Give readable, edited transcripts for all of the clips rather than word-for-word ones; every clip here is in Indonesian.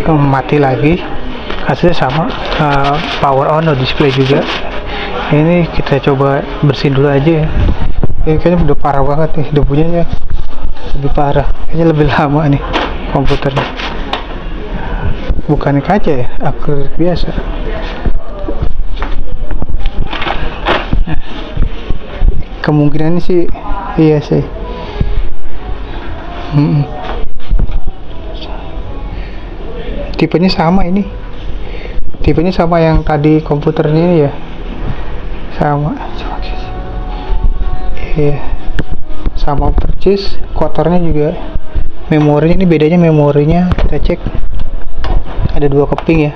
mati lagi, hasilnya sama. Power on, no display juga. Ini kita coba bersihin dulu aja ya. Ini kayaknya udah parah banget nih, debunya lebih parah, kayaknya lebih lama nih komputernya. Bukan kaca ya, akrilik biasa. Nah, kemungkinannya sih iya sih. Tipenya sama ini. Tipenya sama yang tadi komputernya ini ya. Sama. Iya. Sama persis, kotornya juga. Memorinya ini bedanya, memorinya kita cek. Ada 2 keping ya.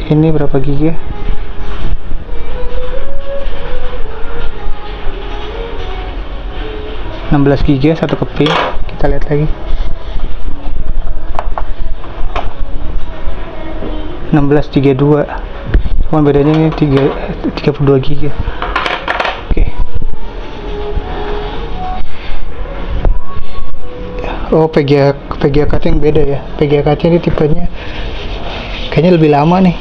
Ini berapa giga? GB 1 keping. Kita lihat lagi. 1632. Cuman bedanya ini 32 GB. Oke. Oh, PGA card yang beda ya. PGA card ini tipenya kayaknya lebih lama nih.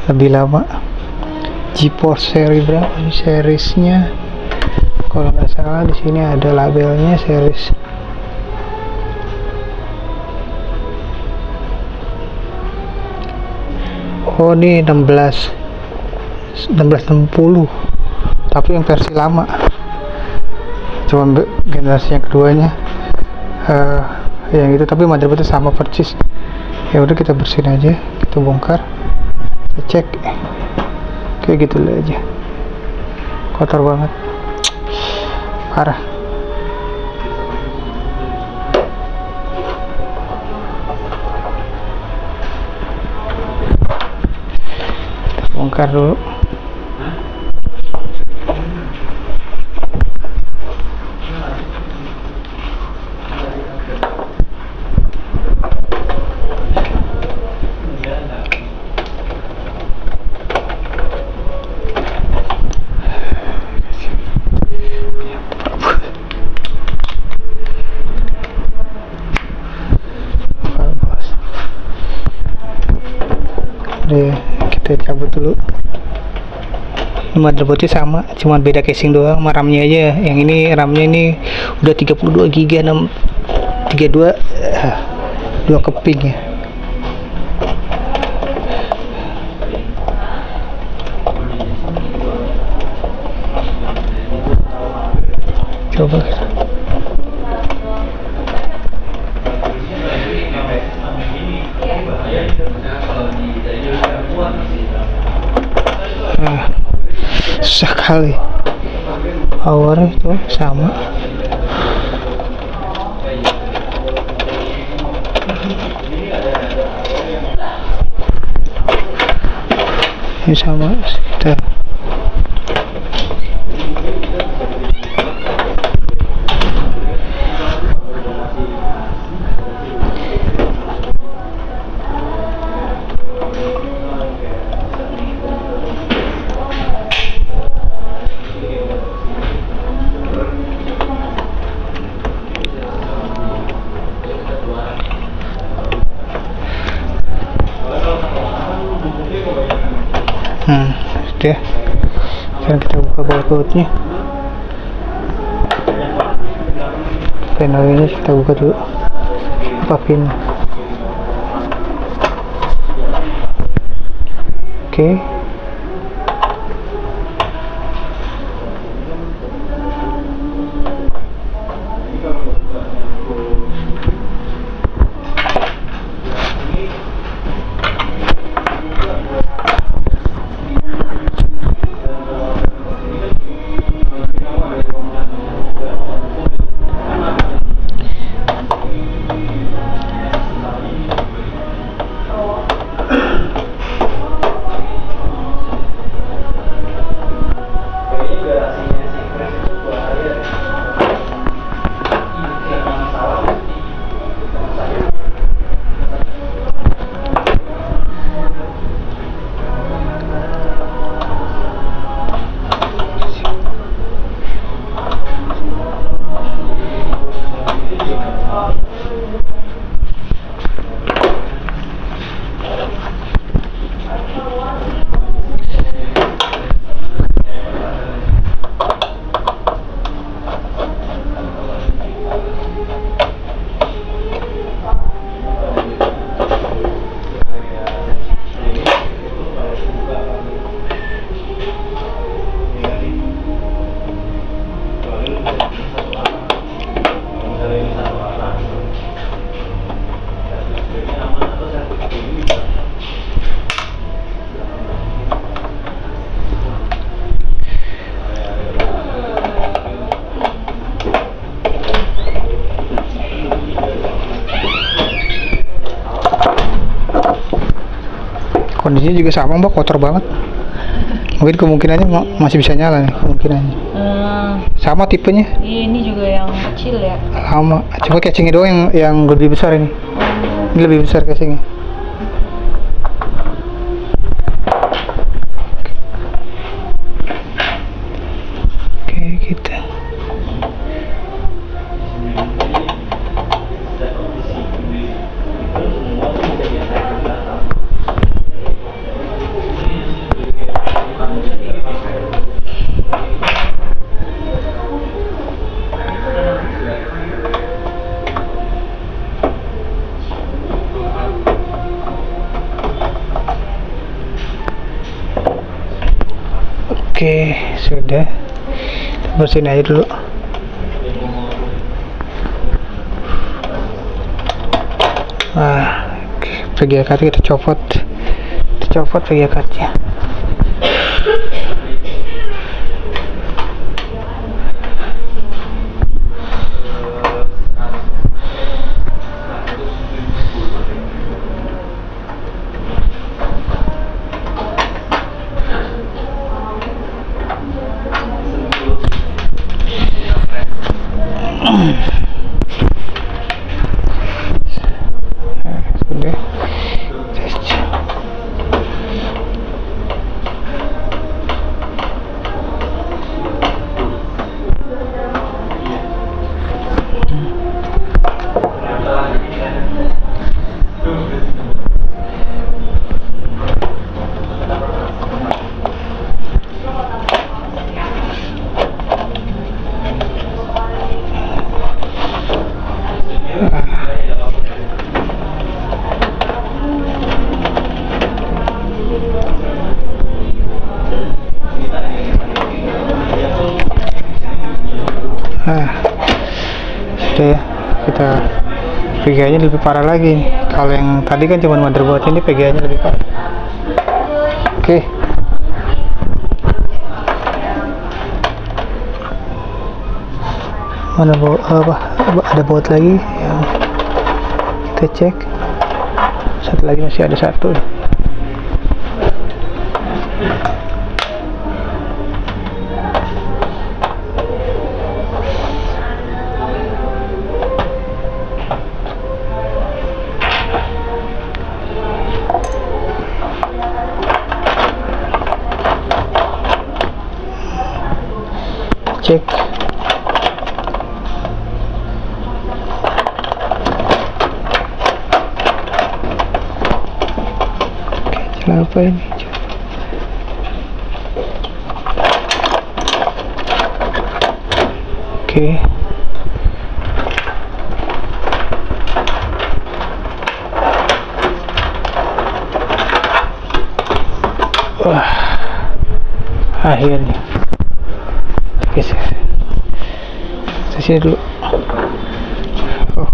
Lebih lama. GeForce seri berapa ini seriesnya? Kalau nggak salah di sini ada labelnya series. Oh, ini 1660, tapi yang versi lama. Cuma generasi yang keduanya yang itu, tapi motherboardnya sama persis. Ya udah, kita bersihin aja, kita bongkar, kita cek. Kayak gitu aja, kotor banget, parah. Bongkar dulu. Kita cabut dulu. Motherboardnya sama, cuman beda casing doang sama RAM-nya aja. Yang ini RAM-nya ini udah 32 GB, 32 2 keping ya. Coba susah kali. Powernya tuh sama. Ini sama sekitar. Udah. Sekarang kita buka barcode-nya. Panel ini kita buka dulu. Apa pin? Oke. Kunci juga sama mbak, kotor banget. Mungkin kemungkinannya masih bisa nyala nih kemungkinannya. Sama tipenya. Ini juga yang kecil ya. Lama. Cuma casingnya doang yang lebih besar ini. Ini lebih besar casingnya. Oke, kita. Oke, sudah. Kita bersihin aja dulu. Nah, PGA card kita copot. PGA cardnya. Sudah. Sudah ya, kita PGA nya lebih parah lagi nih. Kalau yang tadi kan cuma motherboard, ini PGA nya lebih parah. Oke. Mana ada baut lagi yang kita cek. Satu lagi masih ada satu. Cek. Oke, jalan apa ini? Oke. Wah, akhirnya. Geser sini dulu. Oh,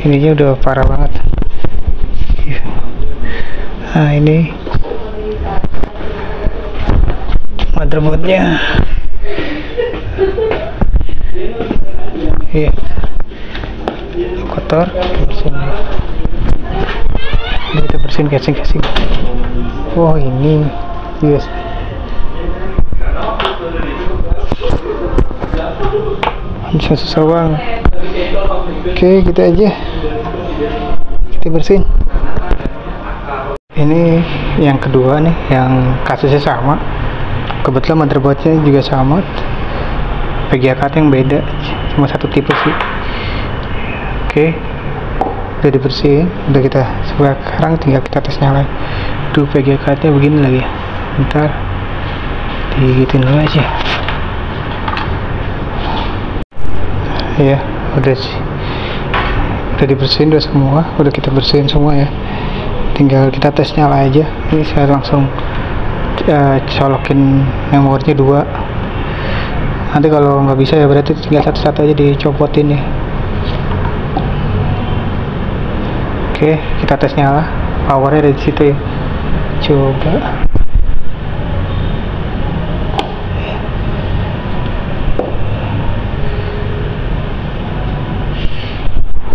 ininya udah parah banget. Nah, ini motherboardnya. Iya, kotor. Ini kita bersihin casing. Oh, ini yes. Bisa susah banget. Oke, kita aja kita bersihin. Ini yang kedua nih, yang kasusnya sama. Kebetulan motherboardnya juga sama, PGA card yang beda, cuma satu tipe sih. Oke, udah dibersihin, udah kita sekarang tinggal kita tes nyala. Duh, PGA cardnya begini lagi. Bentar, digituin dulu aja. Ya, udah sih, udah dibersihin udah semua, udah kita bersihin semua ya. Tinggal kita tes nyala aja. Ini saya langsung colokin memorinya 2. Nanti kalau nggak bisa ya berarti tinggal satu-satu aja dicopotin ya. Oke, kita tes nyala. Powernya ada di situ ya. Coba.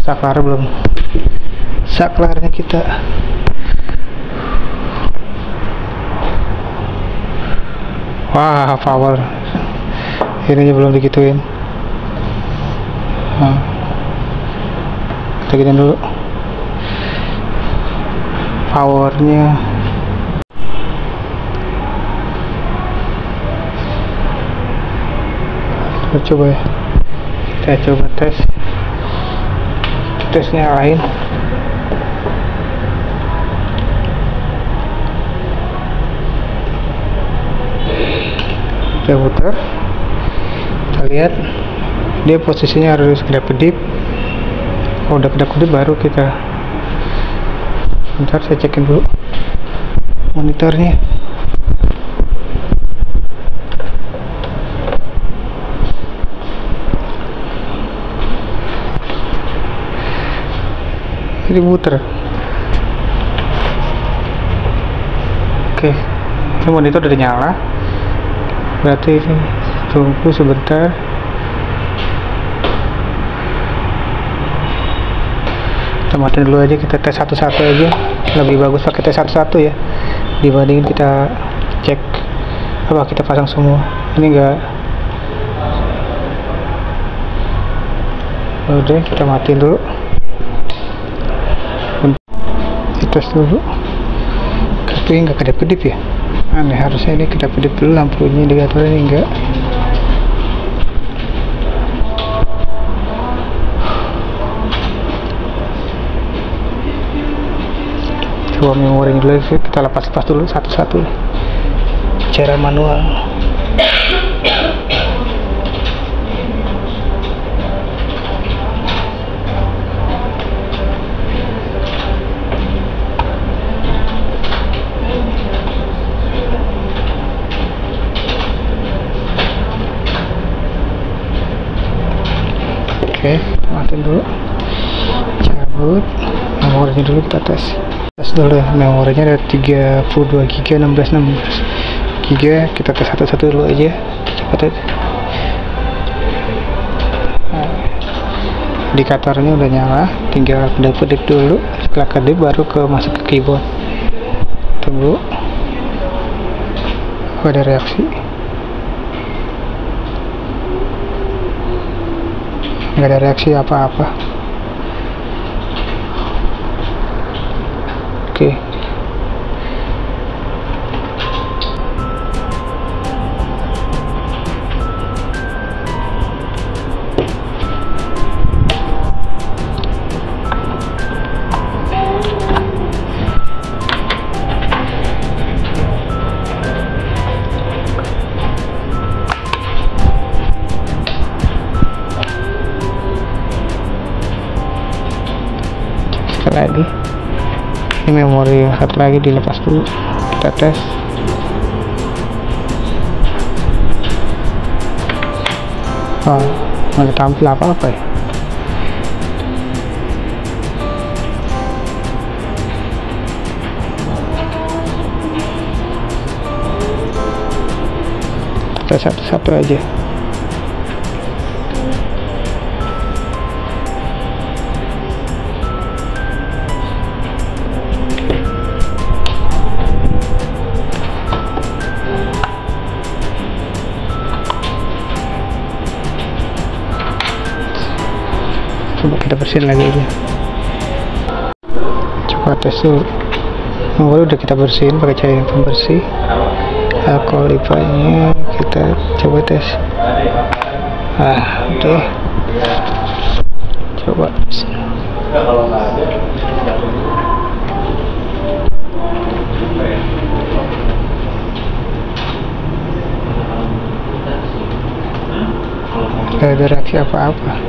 Saklar belum. Saklarnya kita Wah, power. Ininya belum digituin. Nah, kita giniin dulu powernya. Kita coba ya, kita coba tesnya lain. Kita putar, kita lihat dia posisinya harus kedap-kedip. Kalau udah kedap-kedip baru kita, bentar saya cekin dulu monitornya. Jadi muter. Oke, ini monitor udah nyala, berarti ini tunggu sebentar. Kita matiin dulu aja, kita tes satu-satu aja. Lebih bagus pakai tes satu-satu ya, dibandingin kita cek apa kita pasang semua. Ini enggak. Udah, kita matiin dulu, kita tes dulu. Tapi enggak kedip-kedip ya, aneh. Harusnya ini kedip-kedip dulu lampunya, indikatornya ini enggak. Coba memori dulu, kita lepas-lepas dulu satu-satu cara manual. Oke, matiin dulu, cabut memorinya dulu, kita tes dulu ya. Memorinya ada 32 GB, 16 GB. Kita tes satu-satu dulu aja, cepat aja. Nah, indikatornya udah nyala, tinggal kedip dulu. Setelah kedip baru masuk ke keyboard. Tunggu, ada reaksi. Nggak ada reaksi apa-apa. Oke. Sekali lagi, ini memori satu lagi dilepas dulu, kita tes. Oh, nggak tampil apa-apa ya. Kita satu-satu aja. Coba kita bersihin lagi aja. Coba tes dulu. Memori udah kita bersihin pakai cairan pembersih. Alkohol lipanya kita coba tes. Oke. Coba. Gak ada reaksi apa-apa.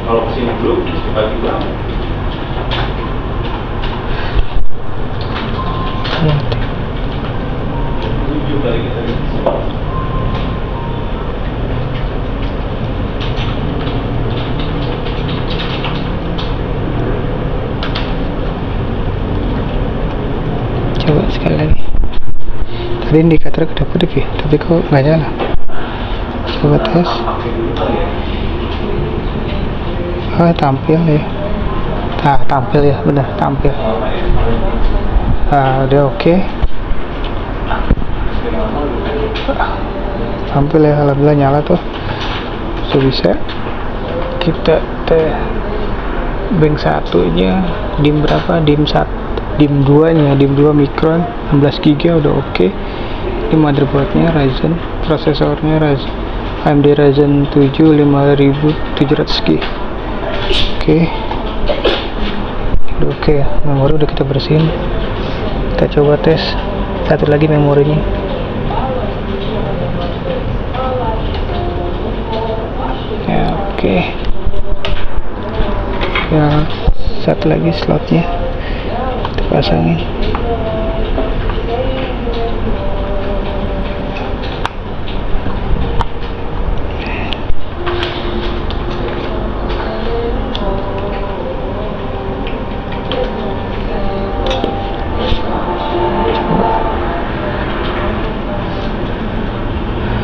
Kalau kesini dulu, dibagi berapa? Coba sekali lagi. Tadi indikator kedap-kedip ya, tapi kok nggak nyala. Coba tes. Tampil ya, Nah, tampil ya, benar tampil. Nah, udah oke. Tampil ya, alhamdulillah nyala tuh. So, bisa kita bank satunya dim berapa? Dim 2 nya, dim 2 mikron 16 GB udah oke. Ini motherboardnya Ryzen, prosesornya Ryzen AMD Ryzen 7 5700G. Oke. Udah oke ya, memori udah kita bersihin. Kita coba tes satu lagi memorinya. Ya, oke. Ya, satu lagi slotnya kita pasangin.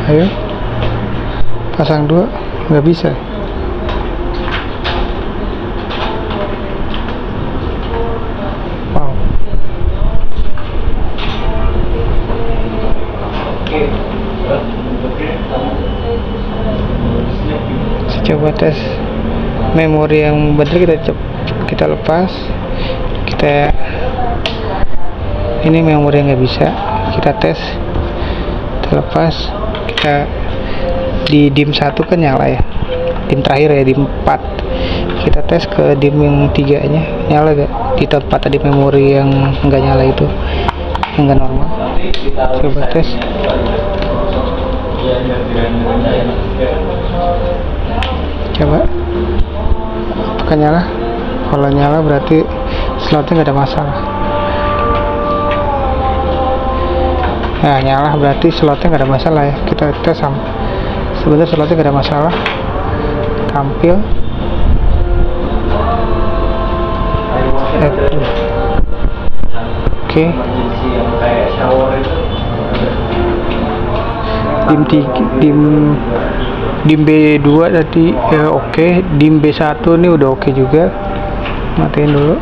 Ayo pasang 2, nggak bisa. Wow. Coba tes memori yang benar, kita lepas. Ini memori yang nggak bisa, kita tes. Kita lepas. Kita di dim 1 kan nyala ya, dim terakhir ya, dim 4. Kita tes ke dim yang 3 nya nyala gak, di tempat tadi memori yang enggak nyala itu, yang enggak normal. Coba tes. Coba apakah nyala? Kalau nyala berarti slotnya nggak ada masalah. Nah, nyala berarti slotnya nggak ada masalah ya. Kita tes sama. Sebenarnya slotnya nggak ada masalah. Tampil. Oke. Dim B2 tadi ya oke. Dim B1 ini udah oke juga. Matiin dulu.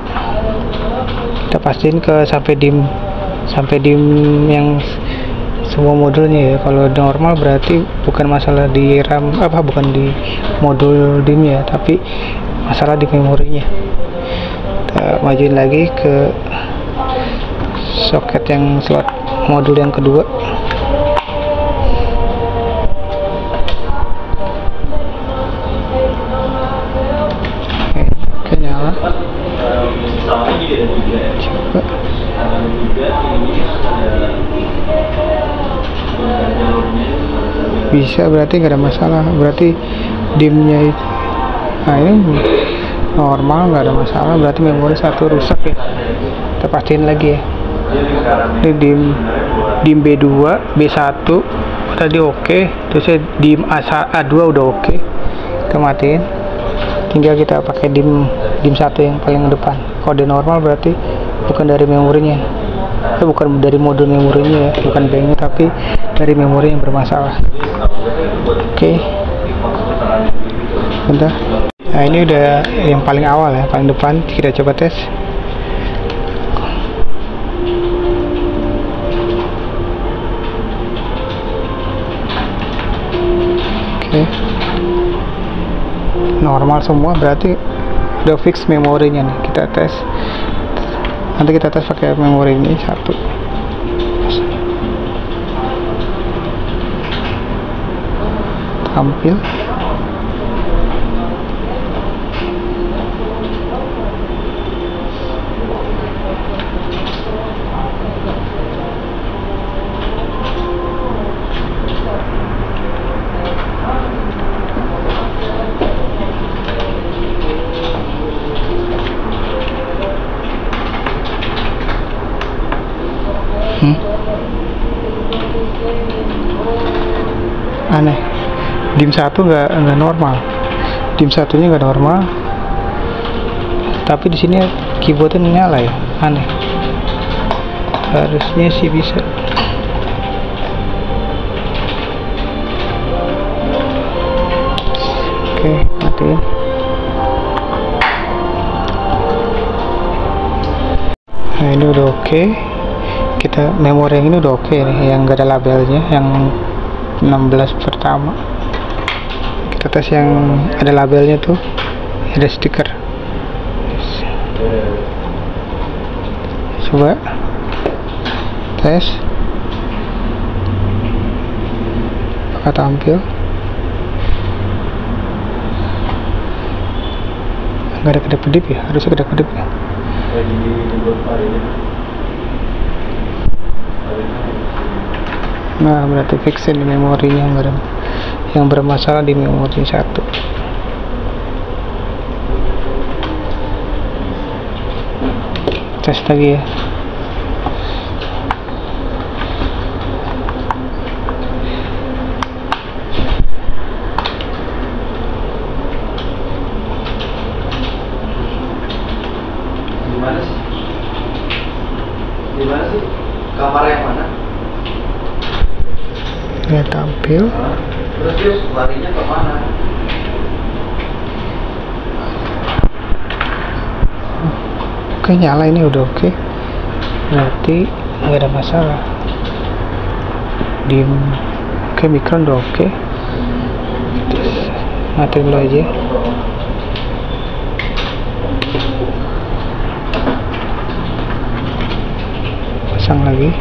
Kita pastiin sampai dim yang semua modulnya ya. Kalau normal berarti bukan masalah di RAM, bukan di modul dim ya, tapi masalah di memorinya. Kita majuin lagi ke soket yang slot modul yang kedua. Oke, nyala. Coba. Bisa, berarti nggak ada masalah. Berarti dimnya itu, nah ini normal, nggak ada masalah. Berarti memori satu rusak ya. Kita pastiin lagi ya. Ini dim B2 B1 tadi oke. Terus dim A2 udah oke. Kita matiin. Tinggal kita pakai dim 1 yang paling depan. Kode normal berarti bukan dari memorinya, bukan dari modul memorinya ya, bukan banknya, tapi dari memori yang bermasalah. Oke. Bentar. Nah, ini udah yang paling awal ya, paling depan. Kita coba tes. Oke. Normal semua, berarti udah fix memorinya nih. Kita tes. Nanti kita tes pakai memori ini 1. Tampil. Aneh, dim 1 nggak normal, dim satunya nggak normal, tapi di sini keyboardnya nyala ya, aneh. Harusnya sih bisa. Oke, matiin. ini udah oke. Kita memori yang ini udah oke nih, yang gak ada labelnya, yang 16 pertama. Kita tes yang ada labelnya tuh, ada stiker. Coba tes, apakah tampil? Nggak ada kedip-kedip ya, harusnya kedip-kedip ya. Nah, berarti fix di memorinya yang bermasalah di memori 1. Tes lagi ya. Gimana sih? Kamar yang mana? Ya tampil. Terus dia larinya ke mana? Oke, nyala, ini udah oke. Berarti nggak ada masalah. Dim. Oke, mikron udah oke. Matiin dulu aja. Pasang lagi.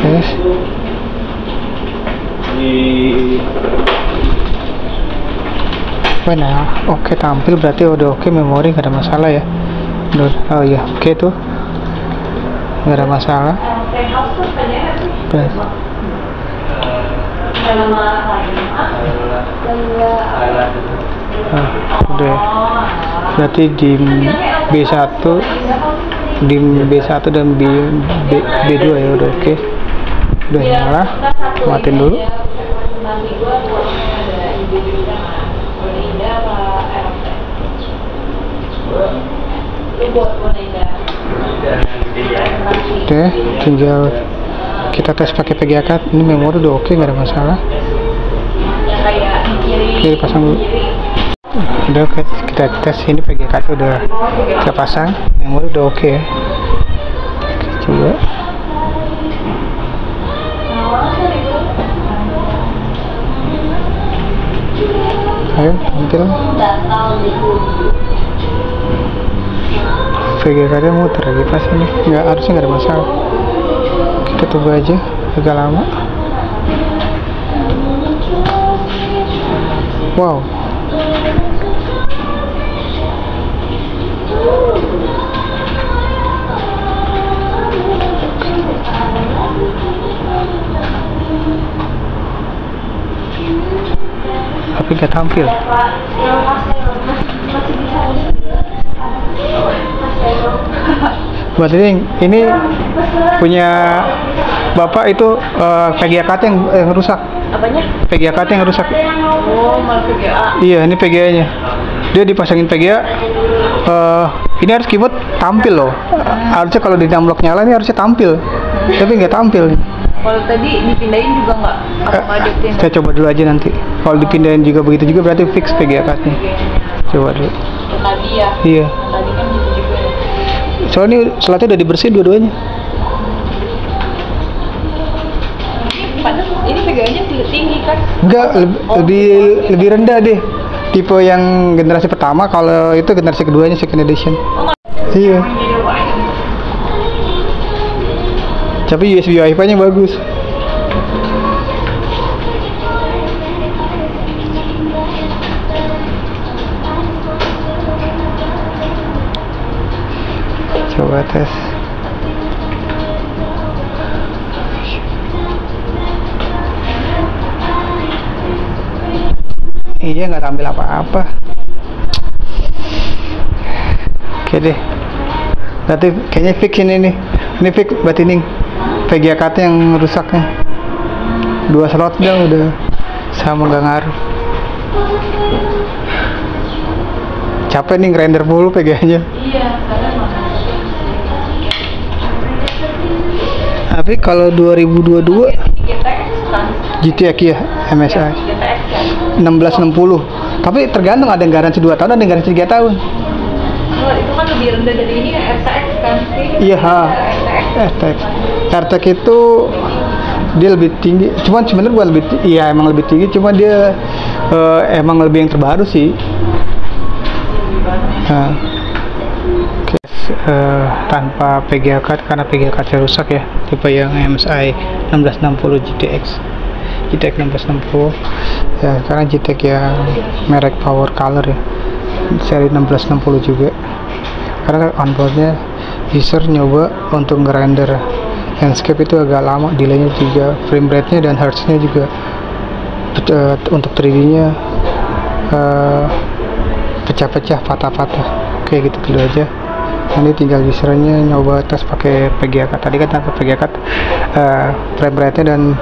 Tes. Nah, oke, tampil, berarti udah oke, memori nggak ada masalah ya. Oh iya, oke tuh, nggak ada masalah. Udah, berarti di B1 dan B2 ya udah oke. Udah nyala, matiin dulu. Oke, tinggal kita tes pakai VGA card. Ini memori udah oke, nggak ada masalah. Oke, pasang dulu. Udah oke, kita tes ini VGA card udah kita pasang, memori udah oke ya. Oke, coba. Ayo tampil. VGA cardnya muter lagi pas ini, harusnya nggak ada masalah. Kita tunggu aja agak lama. Wow, tapi nggak tampil. Buat ini punya Bapak itu VGA card yang rusak. Apanya? VGA card yang rusak. Oh, mal VGA. Iya, ini VGA-nya. Dia dipasangin VGA. Ini harus keyboard tampil loh. Harusnya kalau di unlock nyala ini harusnya tampil. Tapi nggak tampil. Kalau tadi dipindahin juga nggak? Saya coba dulu aja nanti. Kalau dipindahin juga begitu juga berarti fix VGA card-nya. Coba dulu. Tadi ya? Iya. Tadi kan gitu juga ya. Soalnya ini slotnya udah dibersihin dua-duanya. Ini VGA-nya tinggi kan? Enggak, lebih rendah deh. Tipe yang generasi pertama, kalau itu generasi keduanya second edition. Iya. Tapi USB Wi-Fi-nya bagus. Coba tes. Iya, nggak tampil apa-apa. Oke deh. Berarti kayaknya fix ini nih. Ini fix berarti ini VGA card yang rusaknya. 2 slotnya udah sama, nggak ngaruh. Capek nih grinder mulu PGA-nya. Iya, karena mahal. Tapi kalau 2022 GTX kan. GTX ya, MSI GTX kan. 1660. Tapi tergantung, ada yang garansi 2 tahun, ada yang garansi 3 tahun. Kalau itu kan lebih rendah dari ini RTX kan sih. Iya, RTX. RTX itu dia lebih tinggi. Cuman sebenarnya bukan lebih, iya emang lebih tinggi. Cuma dia emang lebih yang terbaru sih. Nah, oke, tanpa PGA card karena PGA cardnya rusak ya. Tipe yang MSI 1660 GTX 1660 ya, karena GTX yang merek Power Color ya, seri 1660 juga. Karena onboardnya user nyoba untuk ngerender landscape itu agak lama, delaynya juga, frame rate-nya dan hertz-nya juga. Untuk 3D nya pecah-pecah, patah-patah, kayak gitu dulu aja. Nanti tinggal usernya nyoba tes pakai PGA card. Tadi kan tanpa PGA card frame rate-nya dan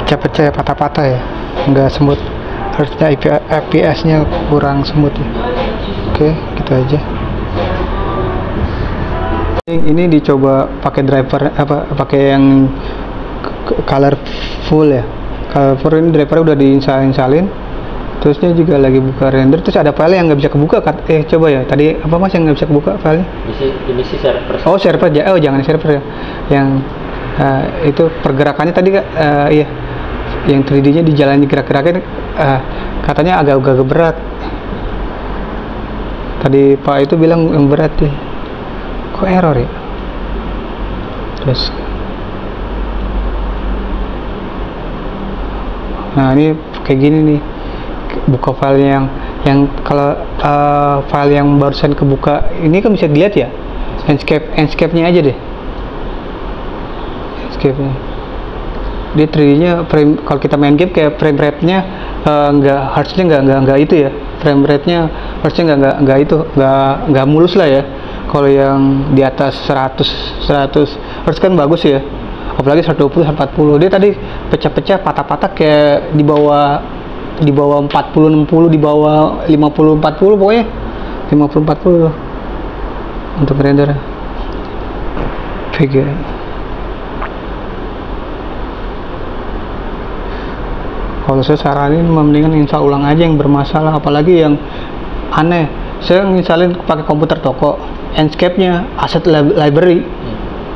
pecah-pecah, patah-patah ya, nggak smooth, harusnya FPS-nya kurang smooth ya. Oke, gitu aja. Ini dicoba pakai driver pakai yang colorful ya. Colorful ini drivernya udah diinsalin. Terusnya juga lagi buka render, terus ada file yang nggak bisa kebuka kan? Coba ya, tadi apa mas yang nggak bisa kebuka filenya? Ini sih server. Oh server ya, oh jangan server ya. Yang itu pergerakannya tadi iya, yang 3D-nya di jalan gerak-gerakin, katanya agak berat. Tadi Pak itu bilang yang berat ya. Kok error ya? Terus, nah ini kayak gini nih. Buka file yang kalau file yang barusan kebuka ini kan bisa dilihat ya, landscape-nya aja deh, landscape-nya. Dia 3D-nya frame, kalau kita main game kayak frame rate-nya hertz-nya nggak itu ya, frame rate-nya hertz-nya nggak mulus lah ya. Kalau yang di atas 100 hertz kan bagus ya, apalagi 120 140. Dia tadi pecah-pecah, patah-patah kayak di bawah 40 60, di bawah 50 40, pokoknya 50 40 untuk render VGA. Kalau saya saranin mendingan install ulang aja yang bermasalah, apalagi yang aneh. Saya nginsalin pakai komputer toko, Enscape-nya asset library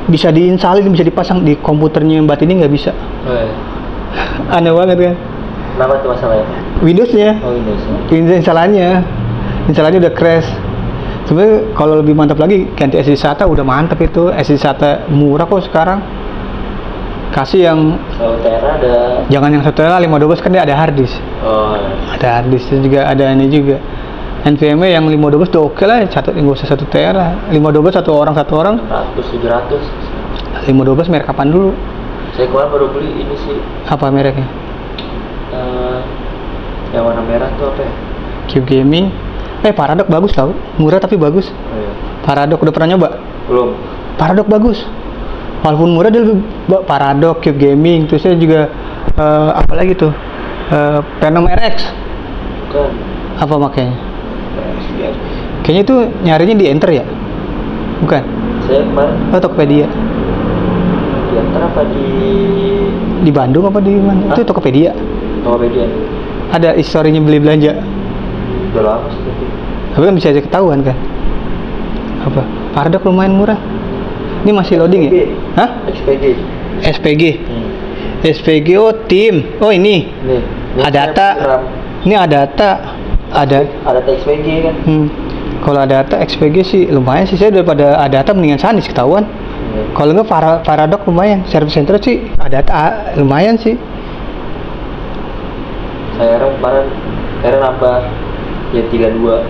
bisa diinsalin, bisa dipasang di komputernya yang ini nggak bisa. Aneh banget kan? Kenapa tuh masalahnya? Windows-nya. Oh, Windows-nya. Windows instalannya udah crash. Sebenarnya kalau lebih mantap lagi ganti SD SATA, udah mantap itu. SD SATA murah kok sekarang. Kasih yang 1 tera ada. Jangan yang 1 tera, 512 kan dia ada hard disk. Oh. Ada hard disk juga, ada ini juga. NVMe yang 512 udah oke lah, nggak usah 1 tera. 512 satu orang 100 700. 512 merek kapan dulu? Saya kemarin baru beli ini sih. Apa mereknya? Yang warna merah tuh apa ya? Cube Gaming. Paradox bagus tau, murah tapi bagus. Oh, iya. Paradox udah pernah nyoba? Belum. Paradox bagus, walaupun murah dia lebih. Paradox, Cube Gaming, terus saya juga apa lagi tuh, Phenom RX. Bukan. Apa makanya? Ya. Kayaknya itu nyarinya di Enter ya? Bukan? Saya kemarin Tokopedia. di Enter apa Di Bandung apa di mana? Itu Tokopedia. Tokopedia. Ada historinya beli belanja. Udah lama sih Tapi kan bisa aja ketahuan kan? Apa? Paradox lumayan murah. Ini masih loading ya? Hah? XPG. SPG. SPG, oh tim. Oh ini. Nih. Adata. Ini Adata. Ada XPG kan. Kalau Adata XPG sih lumayan sih, saya daripada Adata mendingan Sanis ketahuan. Kalau nggak Paradox lumayan, service center sih Adata lumayan sih. Saya kemarin nambah ya 32.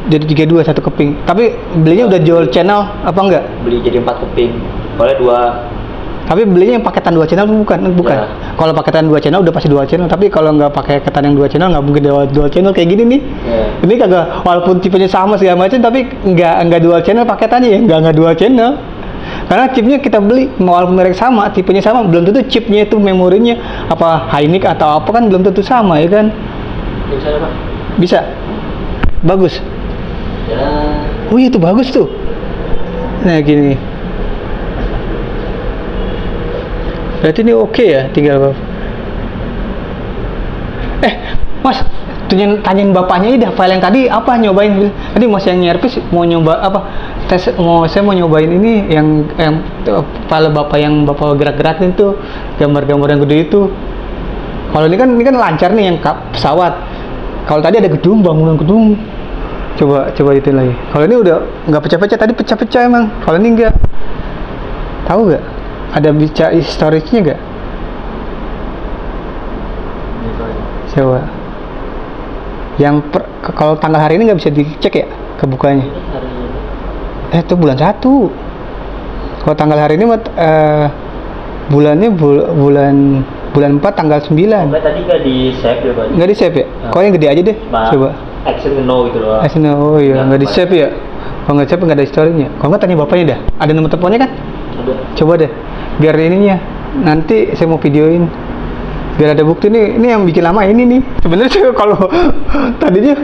Jadi 32 satu keping. Tapi belinya udah dual channel apa enggak? Beli jadi 4 keping. Boleh 2. Tapi belinya yang paketan 2 channel bukan? Ya. Kalau paketan 2 channel udah pasti 2 channel, tapi kalau nggak pakai paketan yang 2 channel nggak mungkin dual channel kayak gini nih. Ya. Ini kagak, walaupun tipenya sama segala macam, tapi nggak dual channel paketannya ya, nggak dual channel. Karena chipnya kita beli walaupun merek sama, tipenya sama, belum tentu chipnya itu memorinya apa Hynix atau apa kan belum tentu sama ya kan. Bisa Pak? Bisa? Bagus? Ya. Oh iya, itu bagus tuh. Nah gini. Berarti ini oke ya, tinggal Mas, tanyain bapaknya ini dah file yang tadi apa nyobain. Tadi Mas yang nyervis mau nyoba apa? Saya mau nyobain ini yang file bapak yang bapak gerak-gerakin tuh, gambar-gambar yang gede itu. Kalau ini kan lancar nih yang pesawat. Kalau tadi ada gedung, bangunan gedung. Coba itu lagi. Kalau ini udah nggak pecah-pecah, tadi pecah-pecah emang. Kalau ini enggak. Tahu nggak? Ada bicara storage-nya nggak? Coba. Yang kalau tanggal hari ini nggak bisa dicek ya kebukanya. Itu bulan 1. Kalau tanggal hari ini bulannya bulan 4 tanggal 9. Enggak, tadi nggak di save ya Pak? Nggak di save ya? Kok yang gede aja deh. Coba. Action no gitu loh. Action no, oh iya, nggak di save ya? Kalau nggak save nggak ada historinya. Kalau nggak tanya bapaknya dah. Ada nomor teleponnya kan? Ada. Coba deh. Biar ininya. Nanti saya mau videoin. Biar ada bukti nih. Ini yang bikin lama ini nih. Sebenarnya saya kalau tadinya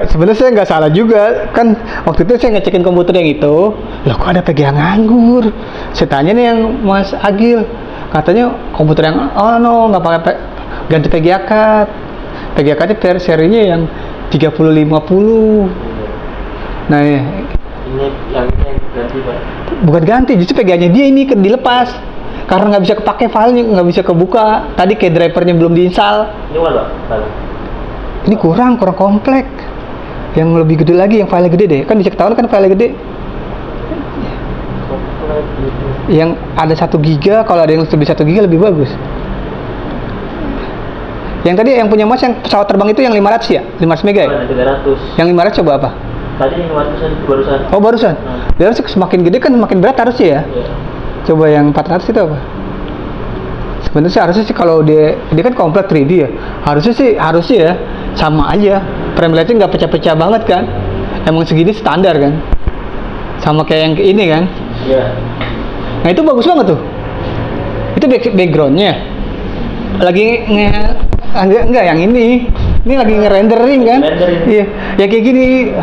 sebenarnya saya nggak salah juga kan. Waktu itu saya ngecekin komputer yang itu. Loh kok ada PGA nganggur? Saya tanya nih yang Mas Agil. Katanya komputer yang nggak pakai ganti PGA card. PGA card serinya yang 3050. Nah ya. Ini yang ganti Pak? Bukan ganti, justru PGA-nya dia ini dilepas karena nggak bisa kepake filenya, nggak bisa kebuka. Tadi kayak drivernya belum diinstal. Ini mana Pak? Ini kurang komplek. Yang lebih gede lagi, yang filenya gede deh. Kan bisa ketahuan kan filenya gede. Yang ada 1 giga, kalau ada yang lebih 1 giga lebih bagus. Yang tadi yang punya Mas yang pesawat terbang itu yang 500 ya? 500 mega ya? 300. Yang 500 coba apa? Tadi 500-an barusan. Oh barusan? Dia semakin gede kan semakin berat harusnya ya? Iya. Coba yang 400 itu apa? Sebenarnya sih harusnya sih kalau dia kan komplek 3D ya. Harusnya ya sama aja. Frame rate-nya nggak pecah-pecah banget kan? Emang segini standar kan? Sama kayak yang ini kan? Iya. Nah itu bagus banget tuh. Itu backgroundnya. Lagi enggak yang ini. Ini lagi ngerendering kan? Rendering. Iya. Ya kayak gini.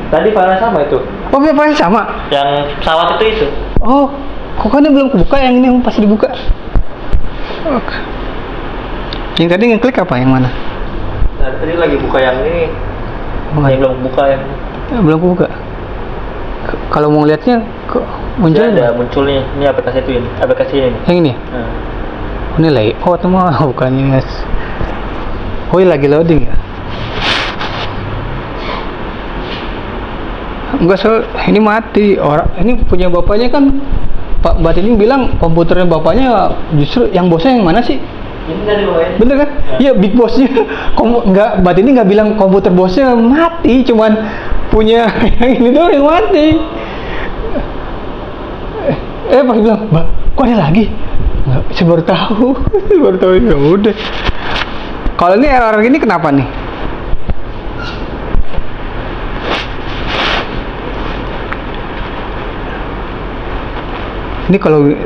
Tadi file sama itu. Oh, file sama. Yang pesawat itu. Oh, kok kan belum kebuka yang ini pas dibuka. Oke. Yang tadi ngeklik apa yang mana? Nah, tadi lagi buka yang ini. Yang belum buka yang ini. Belum kebuka. Kalau mau lihatnya kok muncul ada munculnya. Ini aplikasi itu ini. Aplikasi ini. Yang ini. Ini layout mah bukannya. Oh, lagi loading ya. Enggak, ini mati. Ini punya bapaknya kan. Pak Mbak ini bilang komputernya bapaknya justru yang bosnya yang mana sih? Ini tadi bapaknya. Bener kan? Iya, big bossnya. Mbak ini nggak bilang komputer bosnya mati, cuman punya yang ini doang yang mati. Pak bilang, Mbak, kok ada lagi? Nggak, saya baru tahu. Ya udah. Kalau ini error ini kenapa nih? Ini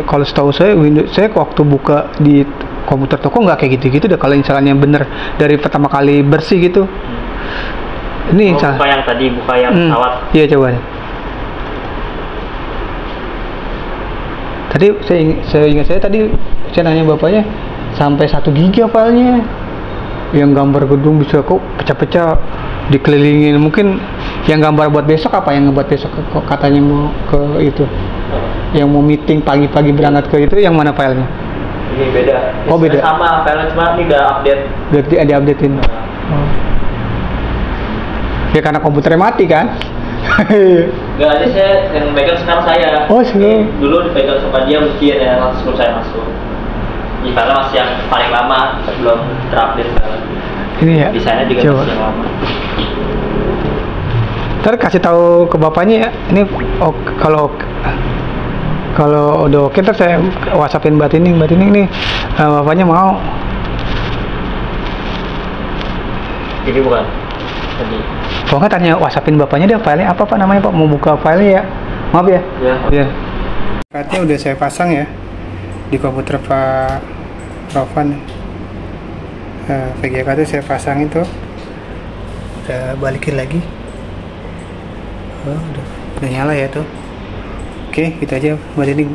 kalau setahu saya Windows saya waktu buka di komputer toko nggak kayak gitu-gitu deh kalau misalnya bener dari pertama kali bersih gitu. Ini buka yang tadi, buka yang pesawat. Iya coba. Tadi saya ingat tadi saya nanya bapaknya sampai 1 giga filenya. Yang gambar gedung bisa kok pecah-pecah dikelilingin. Mungkin yang gambar buat besok apa yang buat besok katanya mau ke itu. Yang mau meeting pagi-pagi berangkat ke itu yang mana filenya? Ini beda. Oh beda. Sama filenya cuma ini udah update. Berarti ada updatein. Oh. Ya karena komputernya mati kan? Enggak ada, saya yang megang sekarang saya. Oh sih. Dulu dipegang sama dia mungkin ya langsung saya masuk. Ini karena masih yang paling lama sebelum terupdate sekarang. Ini ya. Desainnya juga coba. masih yang lama. Ntar kasih tahu ke bapaknya ya. Ini kalau udah oke ntar saya WhatsAppin Mbak Tining nih bapaknya mau. Ini bukan tadi. Kalau nggak tanya WhatsAppin bapaknya deh filenya apa Pak namanya Pak, mau buka filenya ya. Maaf ya. Iya. Kartunya udah saya pasang ya di komputer Pak Rovan. VGA kartu saya pasangin tuh, udah balikin lagi. Udah nyala ya tuh. Oke, gitu aja buat ini.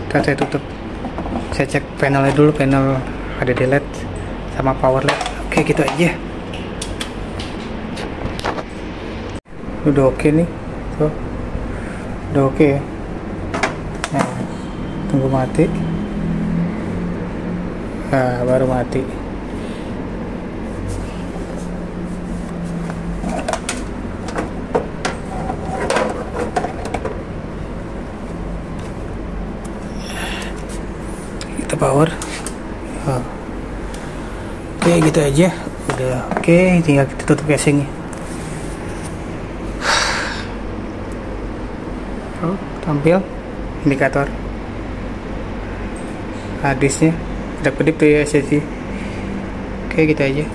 Ntar saya tutup, saya cek panelnya dulu, panel HDD LED sama power LED. Oke, gitu aja. Udah oke nih tuh, udah oke ya. Nah, tunggu mati. Nah, baru mati. Kita power. Oke, gitu aja. Udah oke, tinggal kita tutup casingnya. Tampil indikator harddisknya, kedap-kedip tuh ya SSD. Oke, gitu aja.